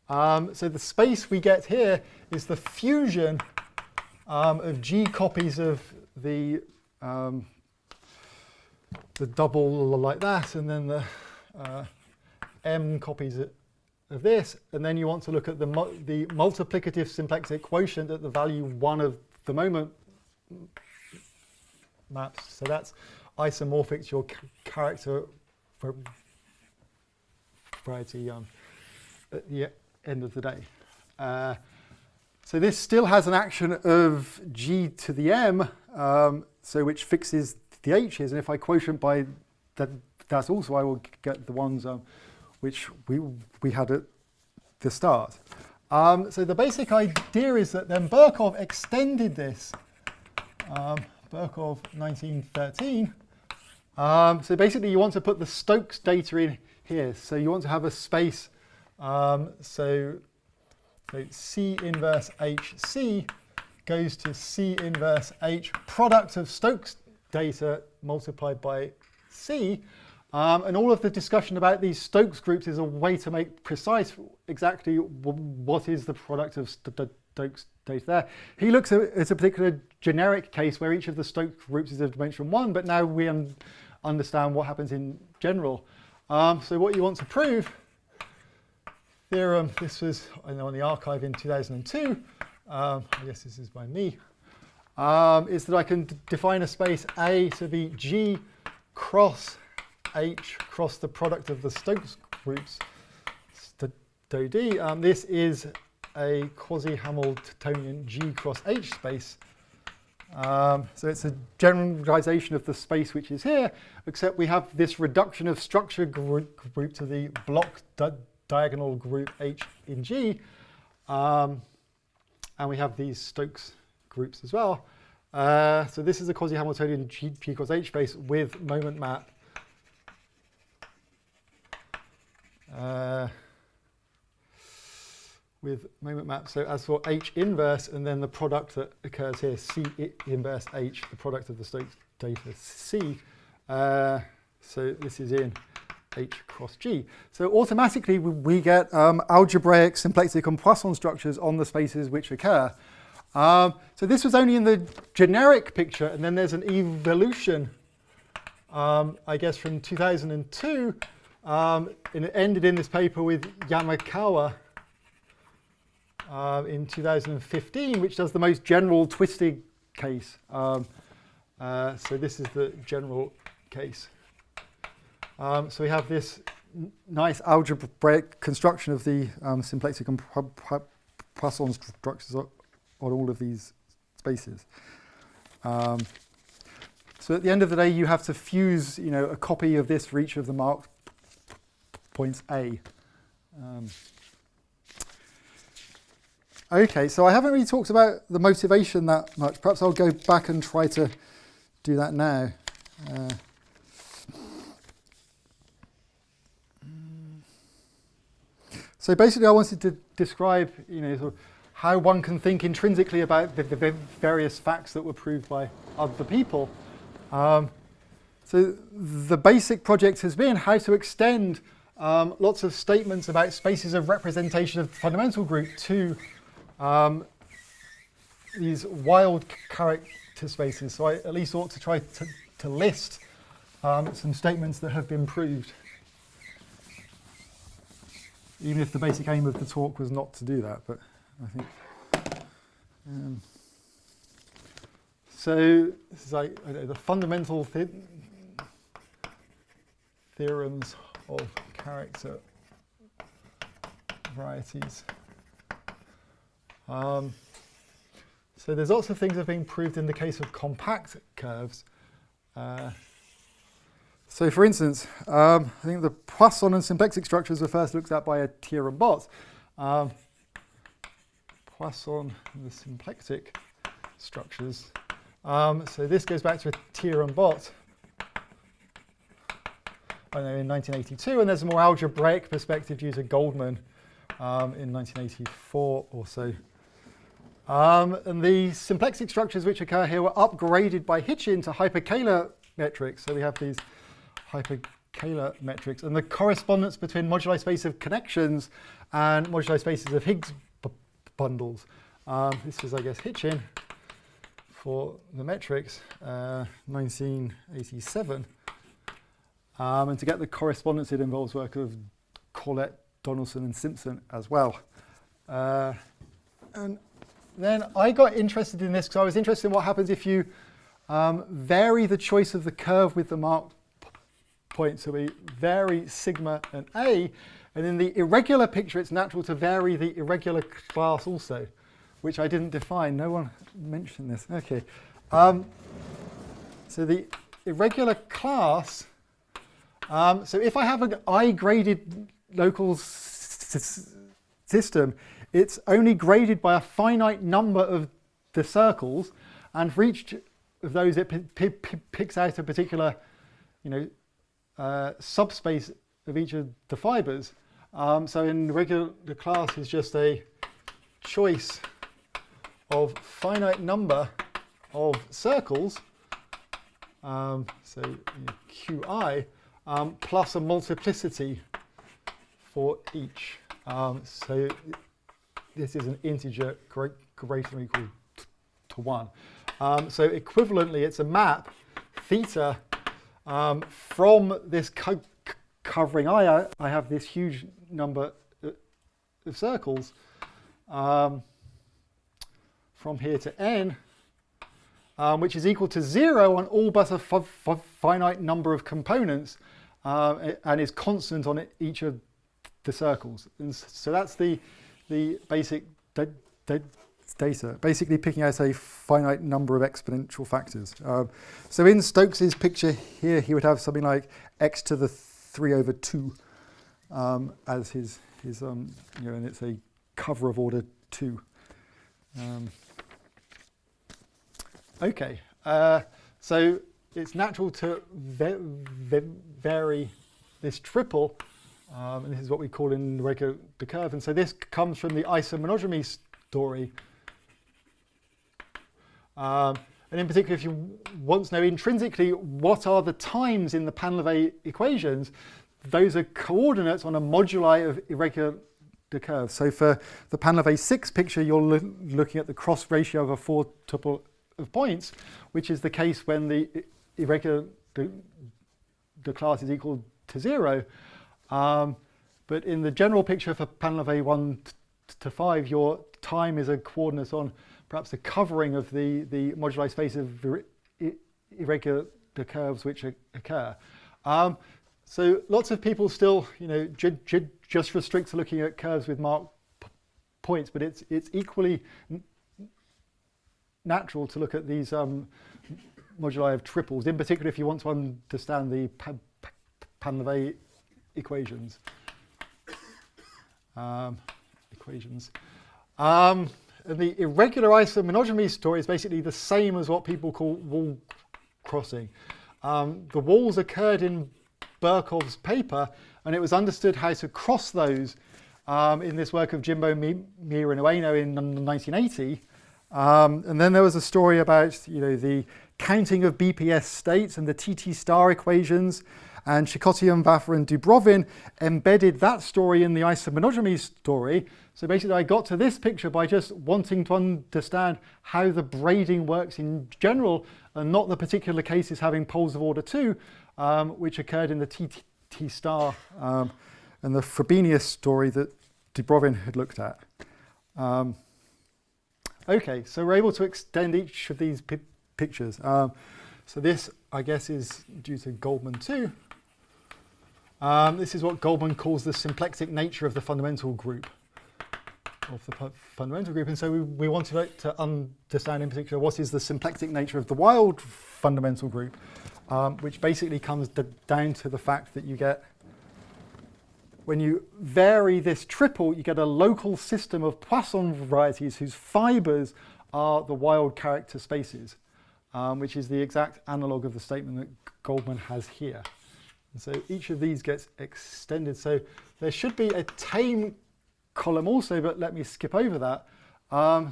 So the space we get here is the fusion of G copies of the double like that, and then the M copies of this, and then you want to look at the multiplicative symplexic quotient at the value 1 of the moment maps. So that's isomorphic to your character variety at the end of the day. So this still has an action of G to the M, so which fixes the H's, and if I quotient by that's also, I will get the ones which we had at the start. So the basic idea is that then Birkhoff extended this, Birkhoff 1913. So basically you want to put the Stokes data in here. So you want to have a space, so C inverse HC goes to C inverse H product of Stokes data multiplied by C. And all of the discussion about these Stokes groups is a way to make precise exactly what is the product of Stokes data there. He looks at it's a particular generic case where each of the Stokes groups is of dimension 1, but now we understand what happens in general. So what you want to prove, theorem, this was on the archive in 2002, I guess this is by me, is that I can define a space A to be G cross H cross the product of the Stokes groups, Sto D. This is a quasi-Hamiltonian G cross H space. So it's a generalization of the space which is here, except we have this reduction of structure group to the block diagonal group H in G, and we have these Stokes groups as well. So this is a quasi-Hamiltonian G cross H space with moment map. So as for H inverse, and then the product that occurs here, C inverse H, the product of the Stokes data C. So this is in H cross G. So automatically we get algebraic, symplectic, and Poisson structures on the spaces which occur. So this was only in the generic picture, and then there's an evolution, I guess, from 2002, and it ended in this paper with Yamakawa in 2015, which does the most general twisting case. So this is the general case. So we have this nice algebraic construction of the symplectic and Poisson structures on all of these spaces. So at the end of the day, you have to fuse, a copy of this for each of the marked points A. Okay, so I haven't really talked about the motivation that much. Perhaps I'll go back and try to do that now. So basically I wanted to describe, sort of how one can think intrinsically about the various facts that were proved by other people. So the basic project has been how to extend lots of statements about spaces of representation of the fundamental group to these wild character spaces. So I at least ought to try to list some statements that have been proved, even if the basic aim of the talk was not to do that. But I think so. This is like the fundamental theorems of character varieties. So there's lots of things that have been proved in the case of compact curves. So for instance, I think the Poisson and symplectic structures were first looked at by a Thier and Bott. Poisson and the symplectic structures. So this goes back to a Thier and Bott, in 1982, and there's a more algebraic perspective due to Goldman in 1984 or so. And the symplectic structures which occur here were upgraded by Hitchin to hyperkähler metrics. So we have these hyperkähler metrics, and the correspondence between moduli space of connections and moduli spaces of Higgs bundles. This is, I guess, Hitchin for the metrics, 1987. And to get the correspondence, it involves work of Corlett, Donaldson, and Simpson as well. And then I got interested in this because I was interested in what happens if you vary the choice of the curve with the marked points. So we vary sigma and A, and in the irregular picture, it's natural to vary the irregular class also, which I didn't define. No one mentioned this. Okay. So the irregular class. So if I have an I-graded local system, it's only graded by a finite number of the circles, and for each of those, it picks out a particular, subspace of each of the fibers. So in regular, the class is just a choice of finite number of circles, so Qi, plus a multiplicity for each. So this is an integer greater than or equal to 1. So equivalently, it's a map, theta, from this covering I have this huge number of circles from here to n, which is equal to 0 on all but a finite number of components, and is constant on each of the circles. And so that's the basic data, basically picking out a finite number of exponential factors. So in Stokes's picture here, he would have something like x to the 3/2 as his and it's a cover of order 2. Okay, so it's natural to vary this triple, and this is what we call an irregular curve. And so this comes from the isomonogamy story. And in particular, if you want to know intrinsically what are the times in the Panlevet equations, those are coordinates on a moduli of irregular curves. So for the Panlevet 6 picture, you're looking at the cross ratio of a 4 tuple of points, which is the case when the irregular class is equal to 0. But in the general picture for Panlevet 1 to 5, your time is a coordinate on perhaps the covering of the moduli space of irregular curves which occur. So lots of people still, just restrict to looking at curves with marked points, but it's equally natural to look at these moduli of triples, in particular if you want to understand the Panlevet equations. And the irregular isomonogamy story is basically the same as what people call wall crossing. The walls occurred in Birkov's paper, and it was understood how to cross those in this work of Jimbo, Mir, and Ueno in 1980. And then there was a story about the counting of BPS states and the TT star equations, and Chikotian, Vaffer, and Dubrovin embedded that story in the isomonogamy story. So basically I got to this picture by just wanting to understand how the braiding works in general, and not the particular cases having poles of order 2, which occurred in the TT star and the Frobenius story that Dubrovin had looked at. Okay, so we're able to extend each of these pictures. So this, I guess, is due to Goldman too. This is what Goldman calls the symplectic nature of the fundamental group. And so we wanted to understand in particular what is the symplectic nature of the wild fundamental group, which basically comes down to the fact that you get, when you vary this triple, you get a local system of Poisson varieties whose fibers are the wild character spaces, which is the exact analog of the statement that Goldman has here. And so each of these gets extended. So there should be a tame column also, but let me skip over that.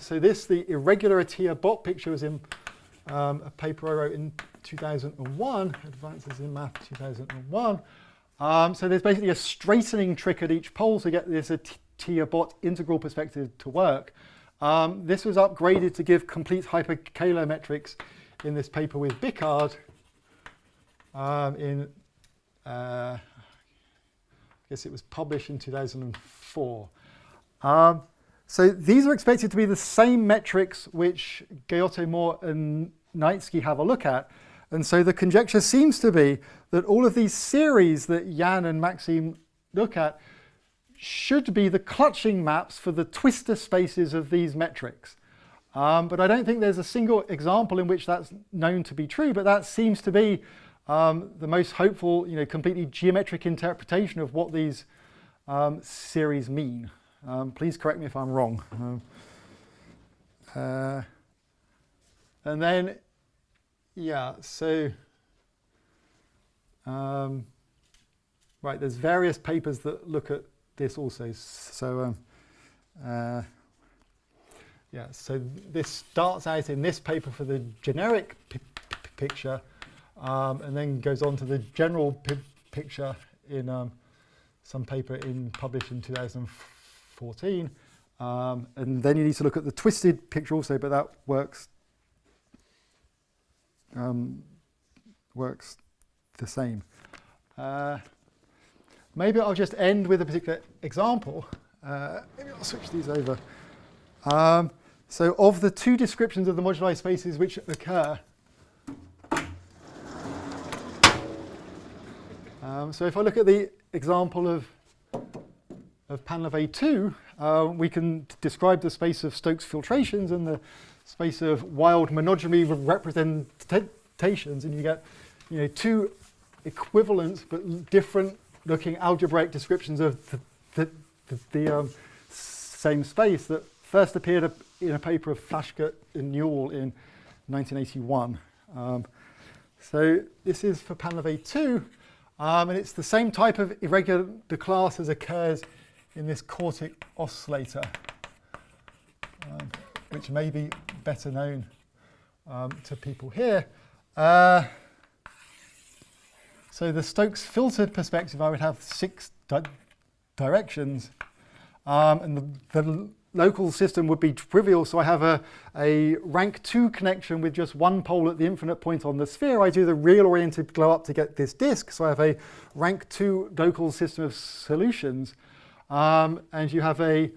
So this, the irregular Atiyah bot picture, was in a paper I wrote in 2001, Advances in Math 2001. So there's basically a straightening trick at each pole to get this Atiyah bot integral perspective to work. This was upgraded to give complete hyperkähler metrics in this paper with Bickard I guess it was published in 2004. So these are expected to be the same metrics which Gayotto, Moore, and Knightsky have a look at. And so the conjecture seems to be that all of these series that Jan and Maxime look at should be the clutching maps for the twistor spaces of these metrics. But I don't think there's a single example in which that's known to be true, but that seems to be the most hopeful, completely geometric interpretation of what these series mean. Please correct me if I'm wrong. And then, so, right, there's various papers that look at this also. So, so this starts out in this paper for the generic picture, and then goes on to the general picture in some paper published in 2014. And then you need to look at the twisted picture also, but that works the same. Maybe I'll just end with a particular example. Maybe I'll switch these over. So of the two descriptions of the moduli spaces which occur, so if I look at the example of panel of A2, we can describe the space of Stokes filtrations and the space of wild monogamy representations, and you get two equivalent but different looking algebraic descriptions of the same space that first appeared in a paper of Flashgert and Newell in 1981. So this is for panel of A2, and it's the same type of irregular class as occurs in this quartic oscillator, which may be better known to people here. So the Stokes filtered perspective, I would have 6 directions, and the local system would be trivial, so I have a rank 2 connection with just one pole at the infinite point on the sphere. I do the real oriented glow up to get this disk, so I have a rank 2 local system of solutions, and you have the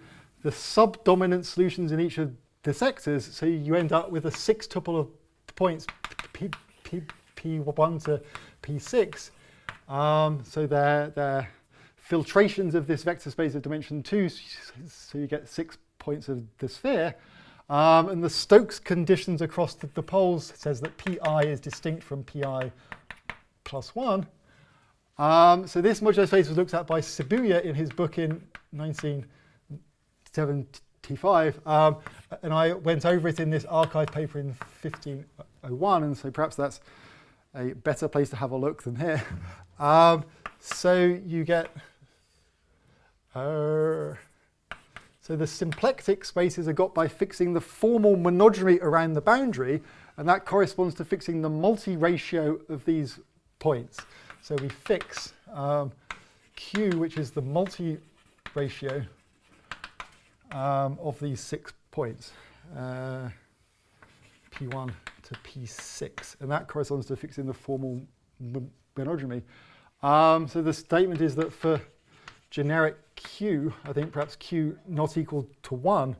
subdominant solutions in each of the sectors, so you end up with a 6 tuple of points P1 to P6. So they're filtrations of this vector space of dimension 2, so you get 6 points of the sphere. And the Stokes conditions across the poles says that Pi is distinct from Pi plus 1. So this modular space was looked at by Shibuya in his book in 1975, and I went over it in this archive paper in 1501, and so perhaps that's a better place to have a look than here. So you get, so the symplectic spaces are got by fixing the formal monogamy around the boundary, and that corresponds to fixing the multi-ratio of these points. So we fix Q, which is the multi-ratio of these 6 points, P1 to P6, and that corresponds to fixing the formal monogamy. So the statement is that for generic Q, I think perhaps Q not equal to 1,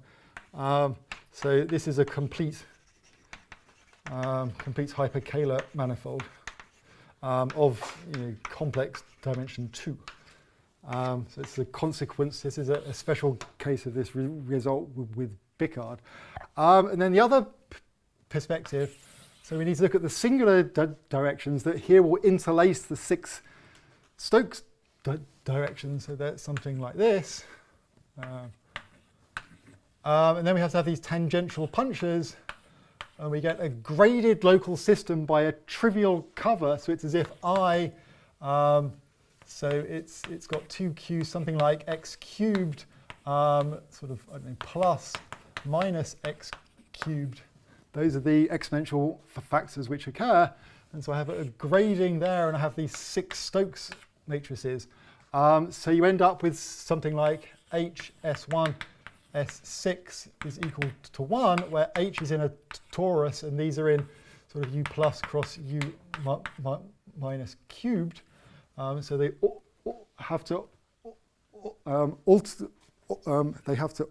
so this is a complete hyperkähler manifold of complex dimension 2. So it's the consequence. This is a special case of this result with Bickard. And then the other perspective, so we need to look at the singular directions that here will interlace the 6 Stokes directions. So that's something like this. And then we have to have these tangential punctures, and we get a graded local system by a trivial cover. So it's as if I, so it's got 2q, something like x cubed, sort of, I don't know, plus minus x cubed. Those are the exponential factors which occur. And so I have a grading there, and I have these 6 Stokes matrices. So you end up with something like H S1 S6 is equal to 1, where H is in a torus, and these are in sort of U plus cross U minus cubed. So they have to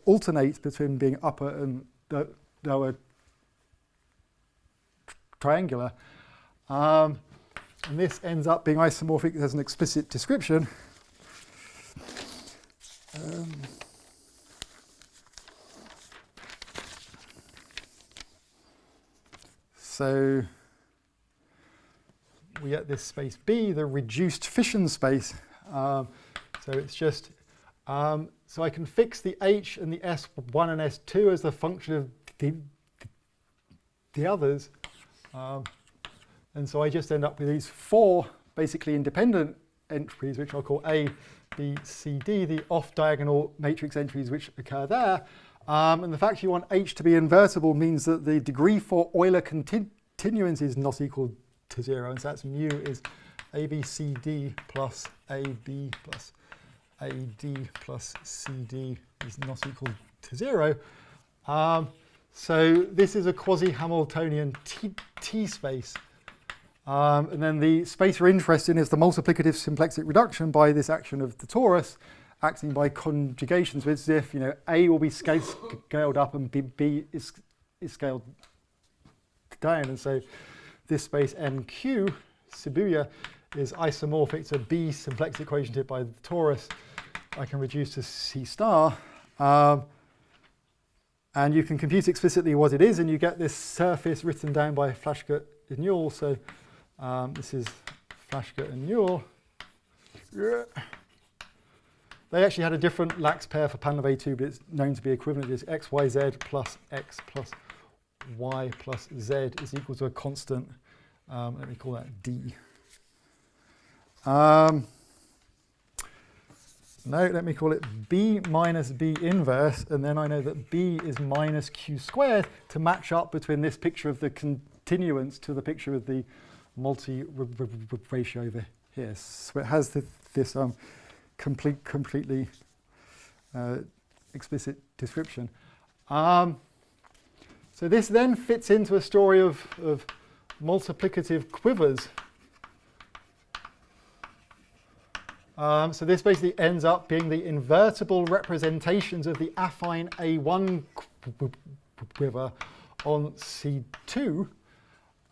alternate between being upper and lower triangular. And this ends up being isomorphic as an explicit description. So we get this space B, the reduced fission space. So it's just, so I can fix the H and the S1 and S2 as the function of the others. And so I just end up with these 4 basically independent entries, which I'll call A, B, C, D, the off-diagonal matrix entries which occur there. And the fact you want H to be invertible means that the degree for Euler continuance is not equal to 0. And so that's mu is ABCD plus AB plus AD plus CD is not equal to 0. So this is a quasi-Hamiltonian T space. And then the space we're interested in is the multiplicative symplectic reduction by this action of the torus. acting by conjugations, which is if A will be scaled up and B is scaled down, and so this space MQ Shibuya is isomorphic to B simplex equation tip by the torus. I can reduce to C star. And you can compute explicitly what it is, and you get this surface written down by Flaschke and Newell. So this is Flaschke and Newell. They actually had a different lax pair for panel of A2, but it's known to be equivalent. It's xyz plus x plus y plus z is equal to a constant. Let me call that d. No, let me call it b minus b inverse, and then I know that b is minus q squared to match up between this picture of the continuance to the picture of the multi-ratio over here. So it has this completely explicit description. So this then fits into a story of multiplicative quivers. So this basically ends up being the invertible representations of the affine A1 quiver on C2.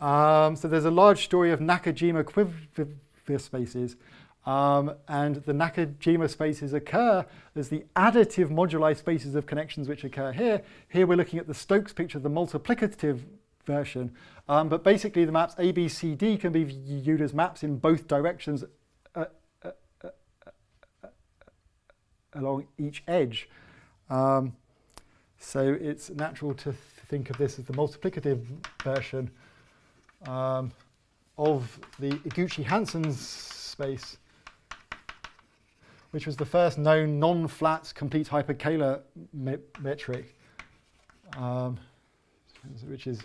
So there's a large story of Nakajima quiver spaces, and the Nakajima spaces occur as the additive moduli spaces of connections which occur here. Here we're looking at the Stokes picture, the multiplicative version, but basically the maps A, B, C, D can be viewed as maps in both directions along each edge. So it's natural to think of this as the multiplicative version of the Iguchi-Hansen space, which was the first known non-flat complete hyperkähler metric, which is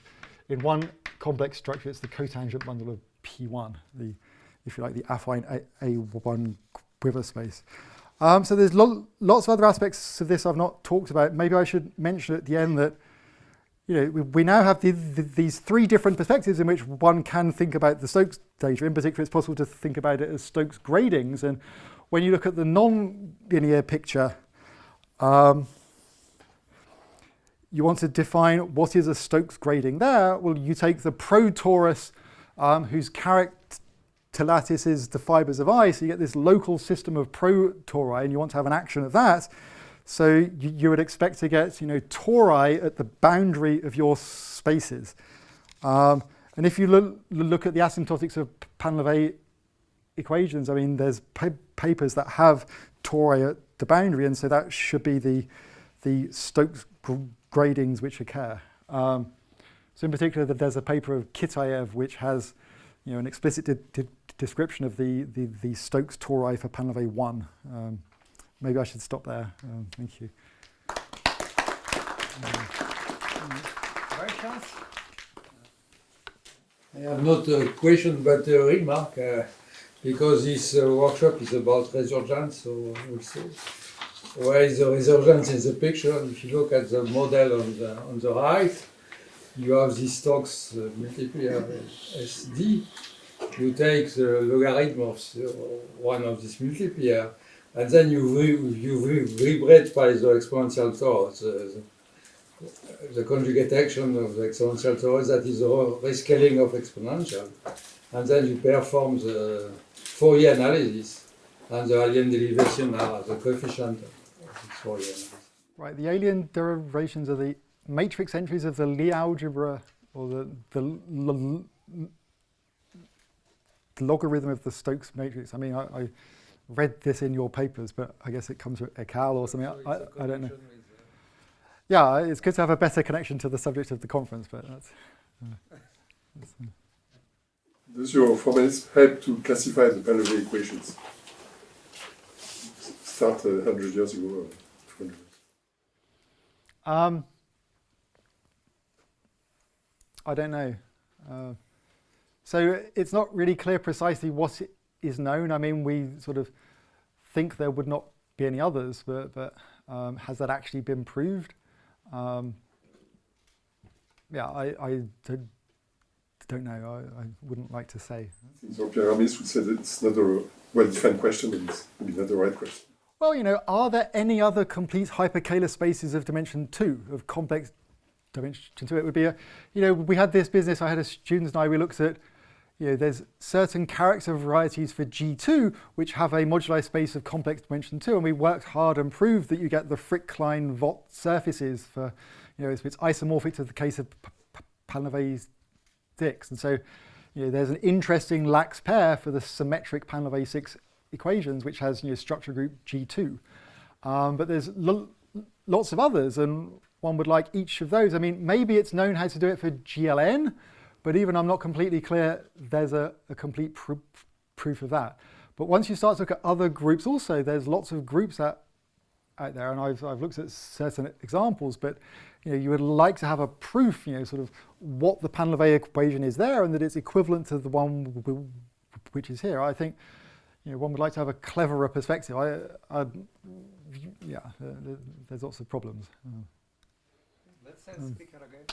in one complex structure, it's the cotangent bundle of P1, if you like, the affine A1 quiver space. So there's lots of other aspects of this I've not talked about. Maybe I should mention at the end that we now have these three different perspectives in which one can think about the Stokes data. In particular, it's possible to think about it as Stokes gradings. And when you look at the non-linear picture, you want to define what is a Stokes grading there. Well, you take the protorus, whose character lattice is the fibers of ice, so you get this local system of protori, and you want to have an action of that. So you would expect to get, tori at the boundary of your spaces. And if you look at the asymptotics of panel of A equations, I mean, there's papers that have tori at the boundary, and so that should be the Stokes gradings which occur. So in particular, there's a paper of Kitaev which has an explicit description of the Stokes tori for panel of A1. Maybe I should stop there. Thank you. I have not a question but a remark, because this workshop is about resurgence, so we'll see. Where is the resurgence in the picture? If you look at the model on the right, you have this Stokes multiplier SD. You take the logarithm of one of this multiplier, and then you vibrate by the exponential torus, the conjugate action of the exponential torus, that is the rescaling of exponential. And then you perform the Fourier analysis, and the alien derivation are the coefficient of this Fourier analysis. Right, the alien derivations are the matrix entries of the Lie algebra, or the logarithm of the Stokes matrix. I mean, I read this in your papers, but I guess it comes with Ekal or something. I don't know. Yeah, it's good to have a better connection to the subject of the conference, but that's... Does your formalism help to classify the panel equations? Start 100 years ago or 200 years? I don't know. So it's not really clear precisely what is known. I mean, we sort of think there would not be any others, but has that actually been proved? Yeah, I don't know. I wouldn't like to say. So Pierre Hermes would say that it's not a well-defined question, and it's maybe not the right question. Well, are there any other complete hyperkähler spaces of dimension 2, of complex dimension 2? It would be we had this business, I had a student and we looked at, there's certain character varieties for G2 which have a moduli space of complex dimension 2, and we worked hard and proved that you get the Frick-Klein-Vought surfaces for, it's isomorphic to the case of Palinov-6. And so, there's an interesting lax pair for the symmetric Palinov-6 equations, which has structure group G2. But there's lots of others, and one would like each of those. I mean, maybe it's known how to do it for GLN, but even I'm not completely clear there's a complete proof of that. But once you start to look at other groups also, there's lots of groups out there, and I've looked at certain examples, but you would like to have a proof, sort of what the Palinov equation is there and that it's equivalent to the one which is here. I think one would like to have a cleverer perspective. There's lots of problems. Let's speaker again.